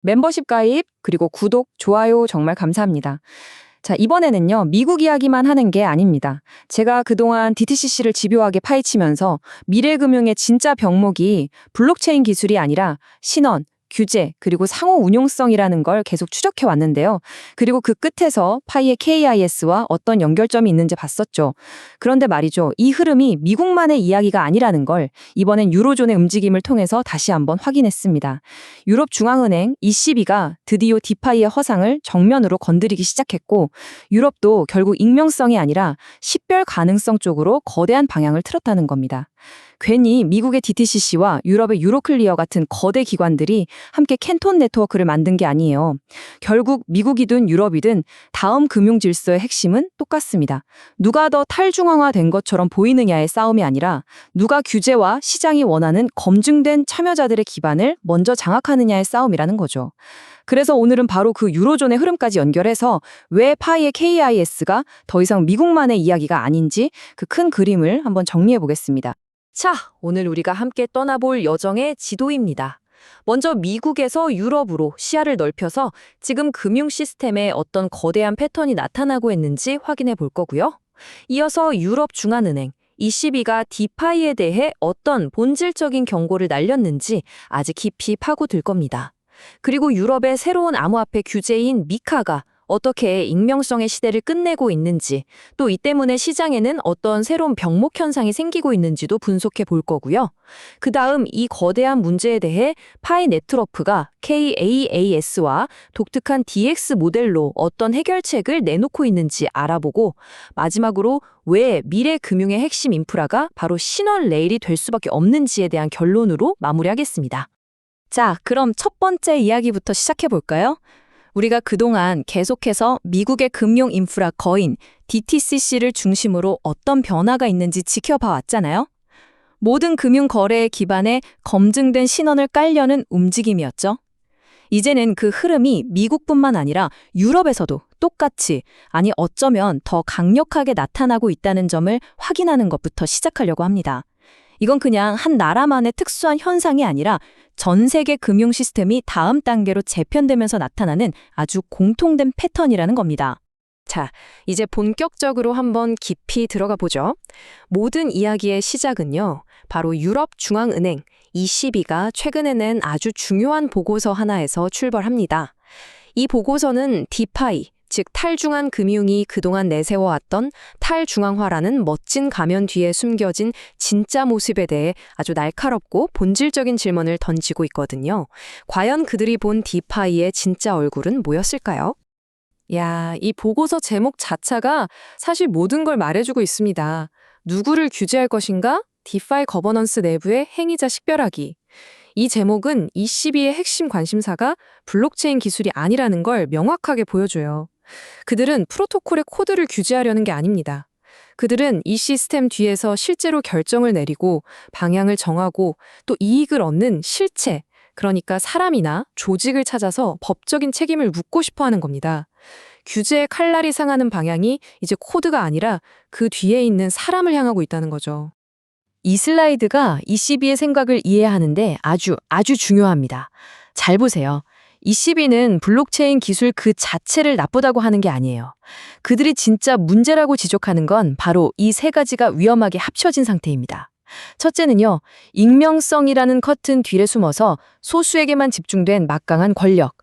멤버십 가입, 그리고 구독, 좋아요 정말 감사합니다. 자, 이번에는요, 미국 이야기만 하는 게 아닙니다. 제가 그동안 DTCC를 집요하게 파헤치면서 미래금융의 진짜 병목이 블록체인 기술이 아니라 신원, 규제, 그리고 상호 운용성이라는 걸 계속 추적해 왔는데요. 그리고 그 끝에서 파이의 KIS와 어떤 연결점이 있는지 봤었죠. 그런데 말이죠, 이 흐름이 미국만의 이야기가 아니라는 걸 이번엔 유로존의 움직임을 통해서 다시 한번 확인했습니다. 유럽 중앙은행 ECB가 드디어 디파이의 허상을 정면으로 건드리기 시작했고, 유럽도 결국 익명성이 아니라 식별 가능성 쪽으로 거대한 방향을 틀었다는 겁니다. 괜히 미국의 DTCC와 유럽의 유로클리어 같은 거대 기관들이 함께 캔톤 네트워크를 만든 게 아니에요. 결국 미국이든 유럽이든 다음 금융 질서의 핵심은 똑같습니다. 누가 더 탈중앙화된 것처럼 보이느냐의 싸움이 아니라 누가 규제와 시장이 원하는 검증된 참여자들의 기반을 먼저 장악하느냐의 싸움이라는 거죠. 그래서 오늘은 바로 그 유로존의 흐름까지 연결해서 왜 파이의 KIS가 더 이상 미국만의 이야기가 아닌지 그 큰 그림을 한번 정리해 보겠습니다. 자, 오늘 우리가 함께 떠나볼 여정의 지도입니다. 먼저 미국에서 유럽으로 시야를 넓혀서 지금 금융 시스템에 어떤 거대한 패턴이 나타나고 있는지 확인해 볼 거고요. 이어서 유럽 중앙은행, ECB가 디파이에 대해 어떤 본질적인 경고를 날렸는지 아직 깊이 파고들 겁니다. 그리고 유럽의 새로운 암호화폐 규제인 미카가 어떻게 익명성의 시대를 끝내고 있는지, 또 이 때문에 시장에는 어떤 새로운 병목 현상이 생기고 있는지도 분석해 볼 거고요. 그 다음 이 거대한 문제에 대해 파이 네트워크가 KAAS와 독특한 DX 모델로 어떤 해결책을 내놓고 있는지 알아보고, 마지막으로 왜 미래 금융의 핵심 인프라가 바로 신원 레일이 될 수밖에 없는지에 대한 결론으로 마무리하겠습니다. 자, 그럼 첫 번째 이야기부터 시작해 볼까요? 우리가 그동안 계속해서 미국의 금융 인프라 거인 DTCC를 중심으로 어떤 변화가 있는지 지켜봐 왔잖아요. 모든 금융 거래의 기반에 검증된 신원을 깔려는 움직임이었죠. 이제는 그 흐름이 미국뿐만 아니라 유럽에서도 똑같이, 아니 어쩌면 더 강력하게 나타나고 있다는 점을 확인하는 것부터 시작하려고 합니다. 이건 그냥 한 나라만의 특수한 현상이 아니라 전 세계 금융 시스템이 다음 단계로 재편되면서 나타나는 아주 공통된 패턴이라는 겁니다. 자, 이제 본격적으로 한번 깊이 들어가 보죠. 모든 이야기의 시작은요, 바로 유럽 중앙은행 ECB가 최근에 낸 아주 중요한 보고서 하나에서 출발합니다. 이 보고서는 디파이, 즉 탈중앙 금융이 그동안 내세워왔던 탈중앙화라는 멋진 가면 뒤에 숨겨진 진짜 모습에 대해 아주 날카롭고 본질적인 질문을 던지고 있거든요. 과연 그들이 본 디파이의 진짜 얼굴은 뭐였을까요? 야, 이 보고서 제목 자체가 사실 모든 걸 말해주고 있습니다. 누구를 규제할 것인가? 디파이 거버넌스 내부의 행위자 식별하기. 이 제목은 ECB의 핵심 관심사가 블록체인 기술이 아니라는 걸 명확하게 보여줘요. 그들은 프로토콜의 코드를 규제하려는 게 아닙니다. 그들은 이 시스템 뒤에서 실제로 결정을 내리고 방향을 정하고 또 이익을 얻는 실체, 그러니까 사람이나 조직을 찾아서 법적인 책임을 묻고 싶어 하는 겁니다. 규제의 칼날이 상하는 방향이 이제 코드가 아니라 그 뒤에 있는 사람을 향하고 있다는 거죠. 이 슬라이드가 ECB의 생각을 이해하는데 아주 중요합니다. 잘 보세요. ECB는 블록체인 기술 그 자체를 나쁘다고 하는 게 아니에요. 그들이 진짜 문제라고 지적하는 건 바로 이 세 가지가 위험하게 합쳐진 상태입니다. 첫째는요, 익명성이라는 커튼 뒤에 숨어서 소수에게만 집중된 막강한 권력.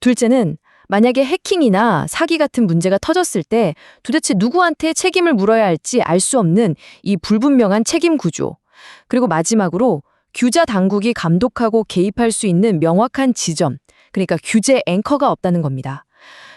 둘째는 만약에 해킹이나 사기 같은 문제가 터졌을 때 도대체 누구한테 책임을 물어야 할지 알 수 없는 이 불분명한 책임 구조. 그리고 마지막으로 규제 당국이 감독하고 개입할 수 있는 명확한 지점, 그러니까 규제 앵커가 없다는 겁니다.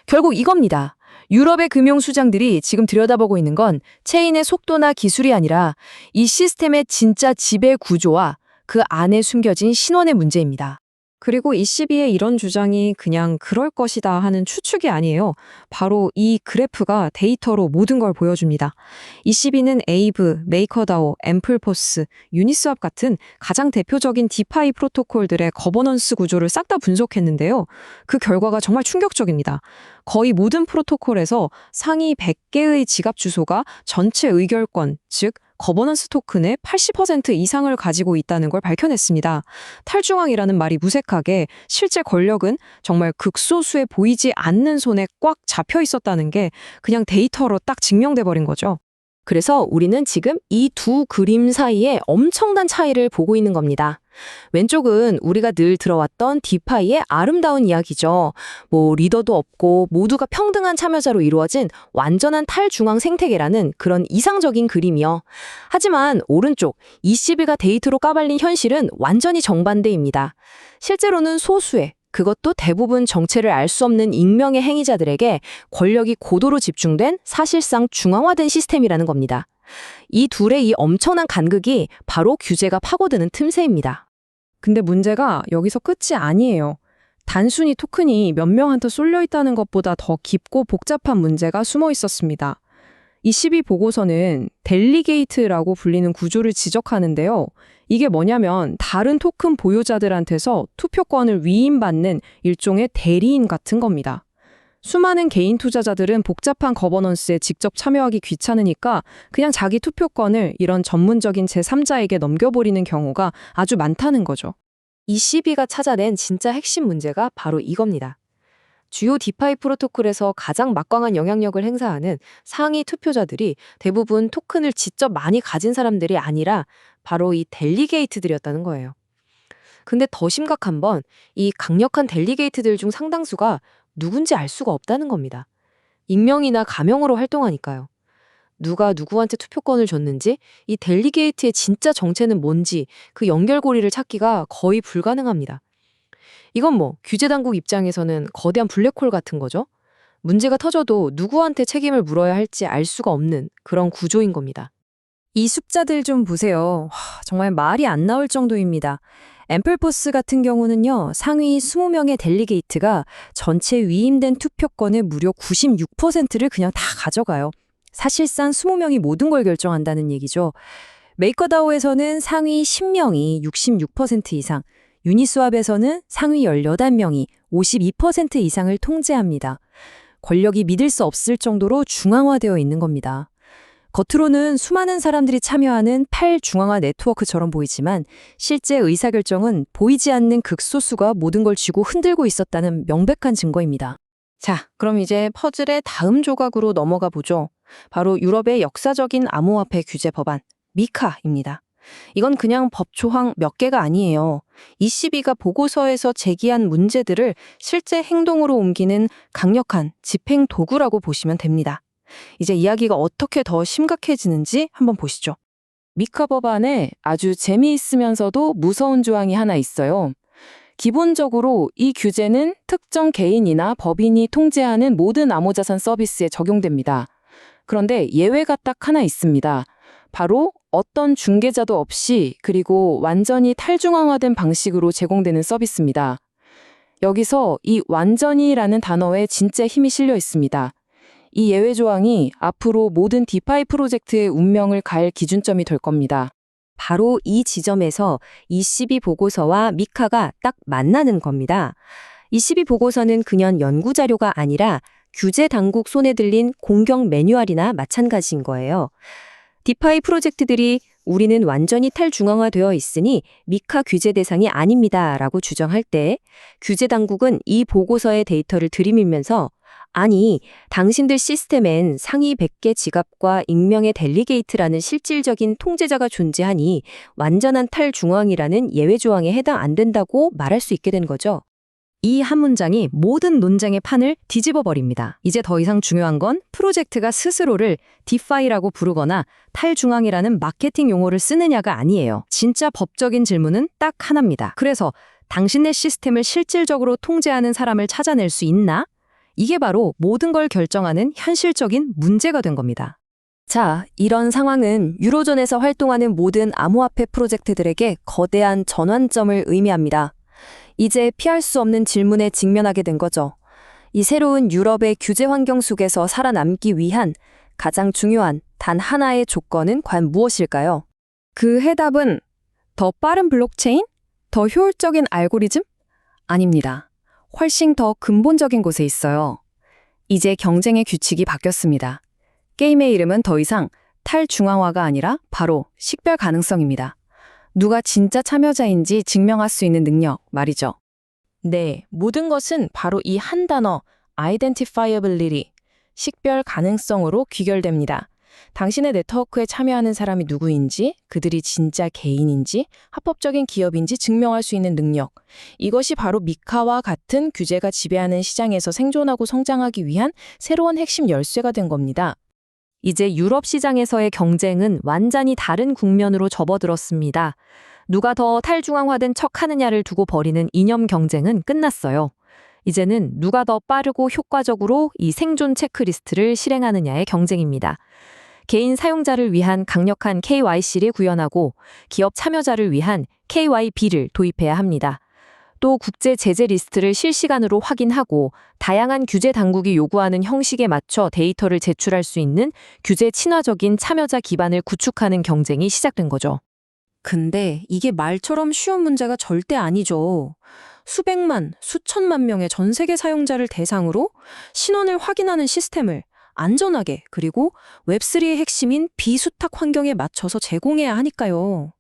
결국 이겁니다. 유럽의 금융수장들이 지금 들여다보고 있는 건 체인의 속도나 기술이 아니라 이 시스템의 진짜 지배 구조와 그 안에 숨겨진 신원의 문제입니다. 그리고 ECB의 이런 주장이 그냥 그럴 것이다 하는 추측이 아니에요. 바로 이 그래프가 데이터로 모든 걸 보여줍니다. ECB는 에이브, 메이커다오, 앰플포스, 유니스왑 같은 가장 대표적인 디파이 프로토콜들의 거버넌스 구조를 싹 다 분석했는데요. 그 결과가 정말 충격적입니다. 거의 모든 프로토콜에서 상위 100개의 지갑 주소가 전체 의결권, 즉 거버넌스 토큰의 80% 이상을 가지고 있다는 걸 밝혀냈습니다. 탈중앙이라는 말이 무색하게 실제 권력은 정말 극소수에 보이지 않는 손에 꽉 잡혀 있었다는 게 그냥 데이터로 딱 증명돼 버린 거죠. 그래서 우리는 지금 이 두 그림 사이에 엄청난 차이를 보고 있는 겁니다. 왼쪽은 우리가 늘 들어왔던 디파이의 아름다운 이야기죠. 리더도 없고 모두가 평등한 참여자로 이루어진 완전한 탈중앙 생태계라는 그런 이상적인 그림이요. 하지만 오른쪽 20위가 데이터로 까발린 현실은 완전히 정반대입니다. 실제로는 소수의 그것도 대부분 정체를 알 수 없는 익명의 행위자들에게 권력이 고도로 집중된 사실상 중앙화된 시스템이라는 겁니다. 이 둘의 이 엄청난 간극이 바로 규제가 파고드는 틈새입니다. 근데 문제가 여기서 끝이 아니에요. 단순히 토큰이 몇 명한테 쏠려 있다는 것보다 더 깊고 복잡한 문제가 숨어 있었습니다. 이 12 보고서는 델리게이트라고 불리는 구조를 지적하는데요. 이게 뭐냐면 다른 토큰 보유자들한테서 투표권을 위임받는 일종의 대리인 같은 겁니다. 수많은 개인 투자자들은 복잡한 거버넌스에 직접 참여하기 귀찮으니까 그냥 자기 투표권을 이런 전문적인 제3자에게 넘겨버리는 경우가 아주 많다는 거죠. 이 시비가 찾아낸 진짜 핵심 문제가 바로 이겁니다. 주요 디파이 프로토콜에서 가장 막강한 영향력을 행사하는 상위 투표자들이 대부분 토큰을 직접 많이 가진 사람들이 아니라 바로 이 델리게이트들이었다는 거예요. 근데 더 심각한 건 이 강력한 델리게이트들 중 상당수가 누군지 알 수가 없다는 겁니다. 익명이나 가명으로 활동하니까요. 누가 누구한테 투표권을 줬는지, 이 델리게이트의 진짜 정체는 뭔지 그 연결고리를 찾기가 거의 불가능합니다. 이건 규제 당국 입장에서는 거대한 블랙홀 같은 거죠. 문제가 터져도 누구한테 책임을 물어야 할지 알 수가 없는 그런 구조인 겁니다. 이 숫자들 좀 보세요. 정말 말이 안 나올 정도입니다. 앰플포스 같은 경우는요, 상위 20명의 델리게이트가 전체 위임된 투표권의 무려 96%를 그냥 다 가져가요. 사실상 20명이 모든 걸 결정한다는 얘기죠. 메이커다오에서는 상위 10명이 66% 이상, 유니스왑에서는 상위 18명이 52% 이상을 통제합니다. 권력이 믿을 수 없을 정도로 중앙화되어 있는 겁니다. 겉으로는 수많은 사람들이 참여하는 탈중앙화 네트워크처럼 보이지만 실제 의사결정은 보이지 않는 극소수가 모든 걸 쥐고 흔들고 있었다는 명백한 증거입니다. 자, 그럼 이제 퍼즐의 다음 조각으로 넘어가 보죠. 바로 유럽의 역사적인 암호화폐 규제 법안, 미카입니다. 이건 그냥 법 조항 몇 개가 아니에요. 22가 보고서에서 제기한 문제들을 실제 행동으로 옮기는 강력한 집행 도구라고 보시면 됩니다. 이제 이야기가 어떻게 더 심각해지는지 한번 보시죠. 미카 법안에 아주 재미있으면서도 무서운 조항이 하나 있어요. 기본적으로 이 규제는 특정 개인이나 법인이 통제하는 모든 암호자산 서비스에 적용됩니다. 그런데 예외가 딱 하나 있습니다. 바로 어떤 중개자도 없이 그리고 완전히 탈중앙화된 방식으로 제공되는 서비스입니다. 여기서 이 완전히라는 단어에 진짜 힘이 실려 있습니다. 이 예외 조항이 앞으로 모든 디파이 프로젝트의 운명을 갈 기준점이 될 겁니다. 바로 이 지점에서 22 보고서와 미카가 딱 만나는 겁니다. 22 보고서는 그냥 연구자료가 아니라 규제 당국 손에 들린 공경 매뉴얼이나 마찬가지인 거예요. 디파이 프로젝트들이 우리는 완전히 탈중앙화되어 있으니 미카 규제 대상이 아닙니다 라고 주장할 때 규제 당국은 이 보고서의 데이터를 들이밀면서 아니, 당신들 시스템엔 상위 100개 지갑과 익명의 델리게이트라는 실질적인 통제자가 존재하니 완전한 탈중앙이라는 예외 조항에 해당 안 된다고 말할 수 있게 된 거죠. 이 한 문장이 모든 논쟁의 판을 뒤집어 버립니다. 이제 더 이상 중요한 건 프로젝트가 스스로를 디파이라고 부르거나 탈중앙이라는 마케팅 용어를 쓰느냐가 아니에요. 진짜 법적인 질문은 딱 하나입니다. 그래서 당신네 시스템을 실질적으로 통제하는 사람을 찾아낼 수 있나? 이게 바로 모든 걸 결정하는 현실적인 문제가 된 겁니다. 자, 이런 상황은 유로존에서 활동하는 모든 암호화폐 프로젝트들에게 거대한 전환점을 의미합니다. 이제 피할 수 없는 질문에 직면하게 된 거죠. 이 새로운 유럽의 규제 환경 속에서 살아남기 위한 가장 중요한 단 하나의 조건은 과연 무엇일까요? 그 해답은 더 빠른 블록체인? 더 효율적인 알고리즘? 아닙니다. 훨씬 더 근본적인 곳에 있어요. 이제 경쟁의 규칙이 바뀌었습니다. 게임의 이름은 더 이상 탈중앙화가 아니라 바로 식별 가능성입니다. 누가 진짜 참여자인지 증명할 수 있는 능력 말이죠. 네, 모든 것은 바로 이 한 단어, identifiability, 식별 가능성으로 귀결됩니다. 당신의 네트워크에 참여하는 사람이 누구인지, 그들이 진짜 개인인지, 합법적인 기업인지 증명할 수 있는 능력. 이것이 바로 미카와 같은 규제가 지배하는 시장에서 생존하고 성장하기 위한 새로운 핵심 열쇠가 된 겁니다. 이제 유럽 시장에서의 경쟁은 완전히 다른 국면으로 접어들었습니다. 누가 더 탈중앙화된 척하느냐를 두고 벌이는 이념 경쟁은 끝났어요. 이제는 누가 더 빠르고 효과적으로 이 생존 체크리스트를 실행하느냐의 경쟁입니다. 개인 사용자를 위한 강력한 KYC를 구현하고 기업 참여자를 위한 KYB를 도입해야 합니다. 또 국제 제재 리스트를 실시간으로 확인하고 다양한 규제 당국이 요구하는 형식에 맞춰 데이터를 제출할 수 있는 규제 친화적인 참여자 기반을 구축하는 경쟁이 시작된 거죠. 근데 이게 말처럼 쉬운 문제가 절대 아니죠. 수백만, 수천만 명의 전 세계 사용자를 대상으로 신원을 확인하는 시스템을 안전하게 그리고 웹3의 핵심인 비수탁 환경에 맞춰서 제공해야 하니까요.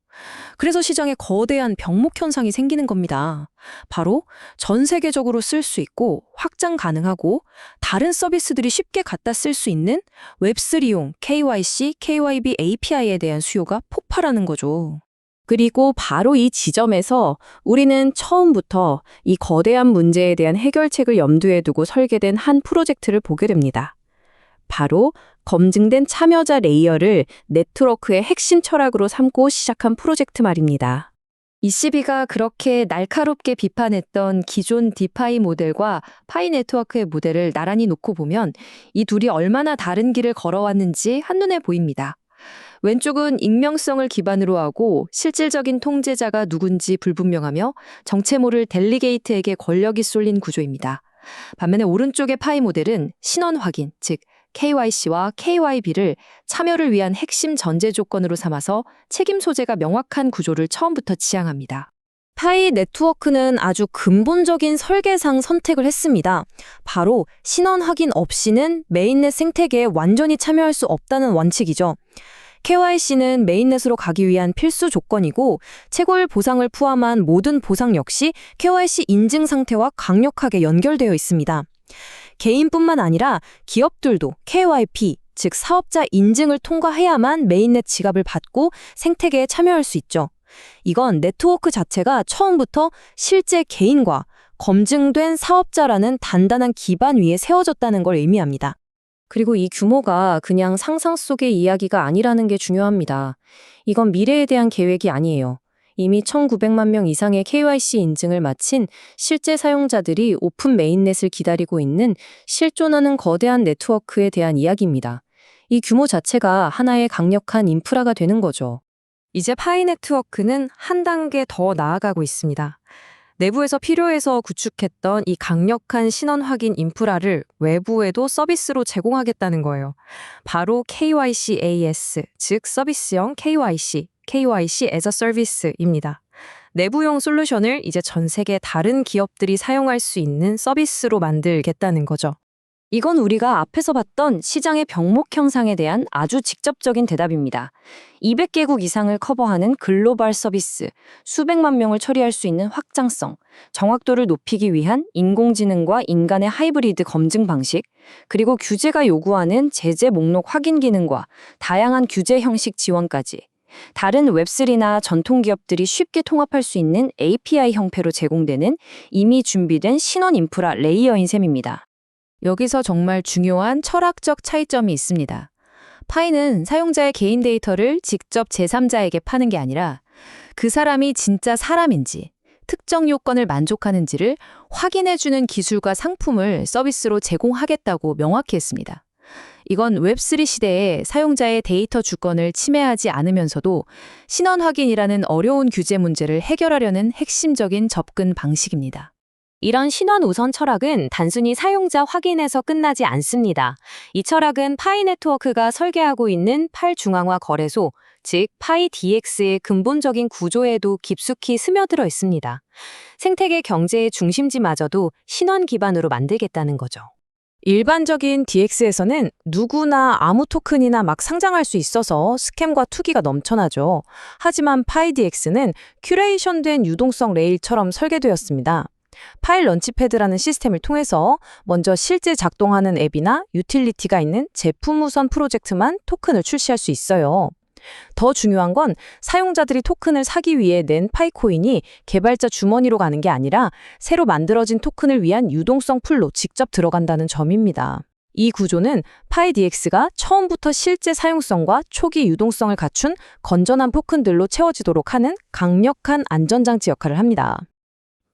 그래서 시장에 거대한 병목 현상이 생기는 겁니다. 바로 전 세계적으로 쓸 수 있고 확장 가능하고 다른 서비스들이 쉽게 갖다 쓸 수 있는 웹3용 KYC, KYB API에 대한 수요가 폭발하는 거죠. 그리고 바로 이 지점에서 우리는 처음부터 이 거대한 문제에 대한 해결책을 염두에 두고 설계된 한 프로젝트를 보게 됩니다. 바로 검증된 참여자 레이어를 네트워크의 핵심 철학으로 삼고 시작한 프로젝트 말입니다. ECB가 그렇게 날카롭게 비판했던 기존 디파이 모델과 파이 네트워크의 모델을 나란히 놓고 보면 이 둘이 얼마나 다른 길을 걸어왔는지 한눈에 보입니다. 왼쪽은 익명성을 기반으로 하고 실질적인 통제자가 누군지 불분명하며 정체모를 델리게이트에게 권력이 쏠린 구조입니다. 반면에 오른쪽의 파이 모델은 신원 확인, 즉 KYC와 KYB를 참여를 위한 핵심 전제 조건으로 삼아서 책임 소재가 명확한 구조를 처음부터 지향합니다. 파이 네트워크는 아주 근본적인 설계상 선택을 했습니다. 바로 신원 확인 없이는 메인넷 생태계에 완전히 참여할 수 없다는 원칙이죠. KYC는 메인넷으로 가기 위한 필수 조건이고 채굴 보상을 포함한 모든 보상 역시 KYC 인증 상태와 강력하게 연결되어 있습니다. 개인뿐만 아니라 기업들도 KYP, 즉 사업자 인증을 통과해야만 메인넷 지갑을 받고 생태계에 참여할 수 있죠. 이건 네트워크 자체가 처음부터 실제 개인과 검증된 사업자라는 단단한 기반 위에 세워졌다는 걸 의미합니다. 그리고 이 규모가 그냥 상상 속의 이야기가 아니라는 게 중요합니다. 이건 미래에 대한 계획이 아니에요. 이미 1,900만 명 이상의 KYC 인증을 마친 실제 사용자들이 오픈 메인넷을 기다리고 있는 실존하는 거대한 네트워크에 대한 이야기입니다. 이 규모 자체가 하나의 강력한 인프라가 되는 거죠. 이제 파이 네트워크는 한 단계 더 나아가고 있습니다. 내부에서 필요해서 구축했던 이 강력한 신원 확인 인프라를 외부에도 서비스로 제공하겠다는 거예요. 바로 KYC AS, 즉 서비스형 KYC, KYC as a Service입니다. 내부용 솔루션을 이제 전 세계 다른 기업들이 사용할 수 있는 서비스로 만들겠다는 거죠. 이건 우리가 앞에서 봤던 시장의 병목 형상에 대한 아주 직접적인 대답입니다. 200개국 이상을 커버하는 글로벌 서비스, 수백만 명을 처리할 수 있는 확장성, 정확도를 높이기 위한 인공지능과 인간의 하이브리드 검증 방식, 그리고 규제가 요구하는 제재 목록 확인 기능과 다양한 규제 형식 지원까지 다른 웹3나 전통 기업들이 쉽게 통합할 수 있는 API 형태로 제공되는 이미 준비된 신원 인프라 레이어인 셈입니다. 여기서 정말 중요한 철학적 차이점이 있습니다. 파이는 사용자의 개인 데이터를 직접 제3자에게 파는 게 아니라 그 사람이 진짜 사람인지, 특정 요건을 만족하는지를 확인해주는 기술과 상품을 서비스로 제공하겠다고 명확히 했습니다. 이건 웹3 시대에 사용자의 데이터 주권을 침해하지 않으면서도 신원 확인이라는 어려운 규제 문제를 해결하려는 핵심적인 접근 방식입니다. 이런 신원 우선 철학은 단순히 사용자 확인에서 끝나지 않습니다. 이 철학은 파이 네트워크가 설계하고 있는 팔중앙화 거래소, 즉 파이 DX의 근본적인 구조에도 깊숙이 스며들어 있습니다. 생태계 경제의 중심지마저도 신원 기반으로 만들겠다는 거죠. 일반적인 DX에서는 누구나 아무 토큰이나 막 상장할 수 있어서 스캠과 투기가 넘쳐나죠. 하지만 파이DX는 큐레이션된 유동성 레일처럼 설계되었습니다. 파일 런치패드라는 시스템을 통해서 먼저 실제 작동하는 앱이나 유틸리티가 있는 제품 우선 프로젝트만 토큰을 출시할 수 있어요. 더 중요한 건 사용자들이 토큰을 사기 위해 낸 파이코인이 개발자 주머니로 가는 게 아니라 새로 만들어진 토큰을 위한 유동성 풀로 직접 들어간다는 점입니다. 이 구조는 파이DX가 처음부터 실제 사용성과 초기 유동성을 갖춘 건전한 토큰들로 채워지도록 하는 강력한 안전장치 역할을 합니다.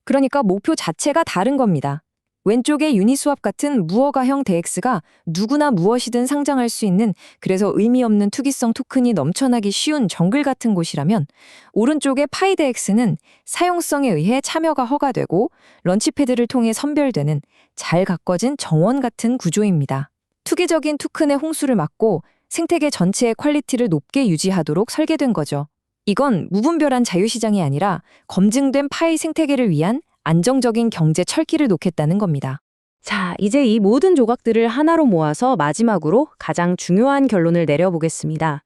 그러니까 목표 자체가 다른 겁니다. 왼쪽의 유니스왑 같은 무허가형 DX가 누구나 무엇이든 상장할 수 있는, 그래서 의미 없는 투기성 토큰이 넘쳐나기 쉬운 정글 같은 곳이라면, 오른쪽의 파이DX는 사용성에 의해 참여가 허가되고 런치패드를 통해 선별되는 잘 가꿔진 정원 같은 구조입니다. 투기적인 토큰의 홍수를 막고 생태계 전체의 퀄리티를 높게 유지하도록 설계된 거죠. 이건 무분별한 자유시장이 아니라 검증된 파이 생태계를 위한 안정적인 경제 철기를 놓겠다는 겁니다. 자, 이제 이 모든 조각들을 하나로 모아서 마지막으로 가장 중요한 결론을 내려보겠습니다.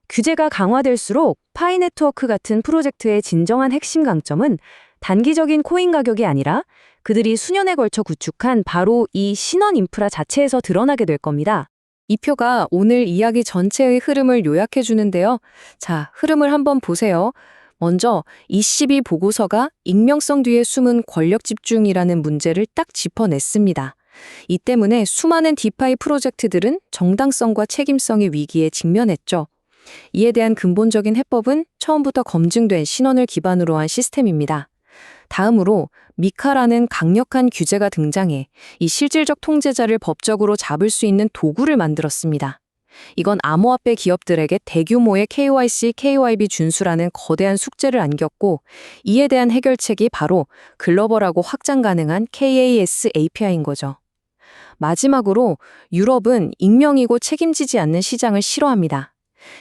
규제가 강화될수록 파이 네트워크 같은 프로젝트의 진정한 핵심 강점은 단기적인 코인 가격이 아니라 그들이 수년에 걸쳐 구축한 바로 이 신원 인프라 자체에서 드러나게 될 겁니다. 이 표가 오늘 이야기 전체의 흐름을 요약해 주는데요. 자, 흐름을 한번 보세요. 먼저 22 보고서가 익명성 뒤에 숨은 권력 집중이라는 문제를 딱 짚어냈습니다. 이 때문에 수많은 디파이 프로젝트들은 정당성과 책임성의 위기에 직면했죠. 이에 대한 근본적인 해법은 처음부터 검증된 신원을 기반으로 한 시스템입니다. 다음으로 미카라는 강력한 규제가 등장해 이 실질적 통제자를 법적으로 잡을 수 있는 도구를 만들었습니다. 이건 암호화폐 기업들에게 대규모의 KYC, KYB 준수라는 거대한 숙제를 안겼고, 이에 대한 해결책이 바로 글로벌하고 확장 가능한 KAS API인 거죠. 마지막으로 유럽은 익명이고 책임지지 않는 시장을 싫어합니다.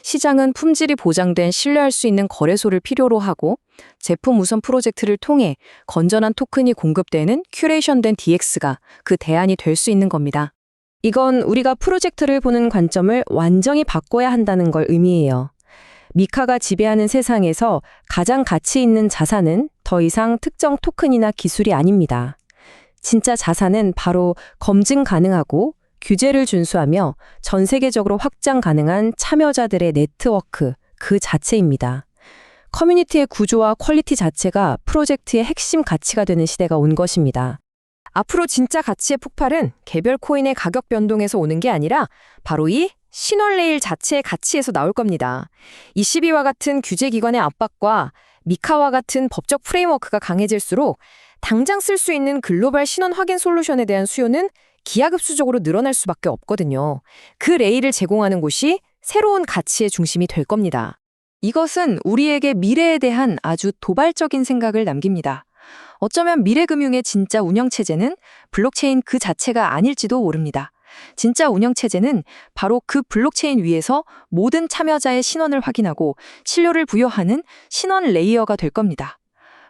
시장은 품질이 보장된 신뢰할 수 있는 거래소를 필요로 하고, 제품 우선 프로젝트를 통해 건전한 토큰이 공급되는 큐레이션된 DX가 그 대안이 될 수 있는 겁니다. 이건 우리가 프로젝트를 보는 관점을 완전히 바꿔야 한다는 걸 의미해요. 미카가 지배하는 세상에서 가장 가치 있는 자산은 더 이상 특정 토큰이나 기술이 아닙니다. 진짜 자산은 바로 검증 가능하고 규제를 준수하며 전 세계적으로 확장 가능한 참여자들의 네트워크 그 자체입니다. 커뮤니티의 구조와 퀄리티 자체가 프로젝트의 핵심 가치가 되는 시대가 온 것입니다. 앞으로 진짜 가치의 폭발은 개별 코인의 가격 변동에서 오는 게 아니라 바로 이 신원 레일 자체의 가치에서 나올 겁니다. 이 시비와 같은 규제기관의 압박과 미카와 같은 법적 프레임워크가 강해질수록 당장 쓸 수 있는 글로벌 신원 확인 솔루션에 대한 수요는 기하급수적으로 늘어날 수밖에 없거든요. 그 레일을 제공하는 곳이 새로운 가치의 중심이 될 겁니다. 이것은 우리에게 미래에 대한 아주 도발적인 생각을 남깁니다. 어쩌면 미래금융의 진짜 운영체제는 블록체인 그 자체가 아닐지도 모릅니다. 진짜 운영체제는 바로 그 블록체인 위에서 모든 참여자의 신원을 확인하고 신뢰를 부여하는 신원 레이어가 될 겁니다.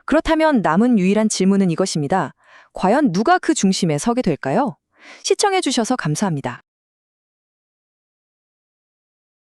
그렇다면 남은 유일한 질문은 이것입니다. 과연 누가 그 중심에 서게 될까요? 시청해주셔서 감사합니다.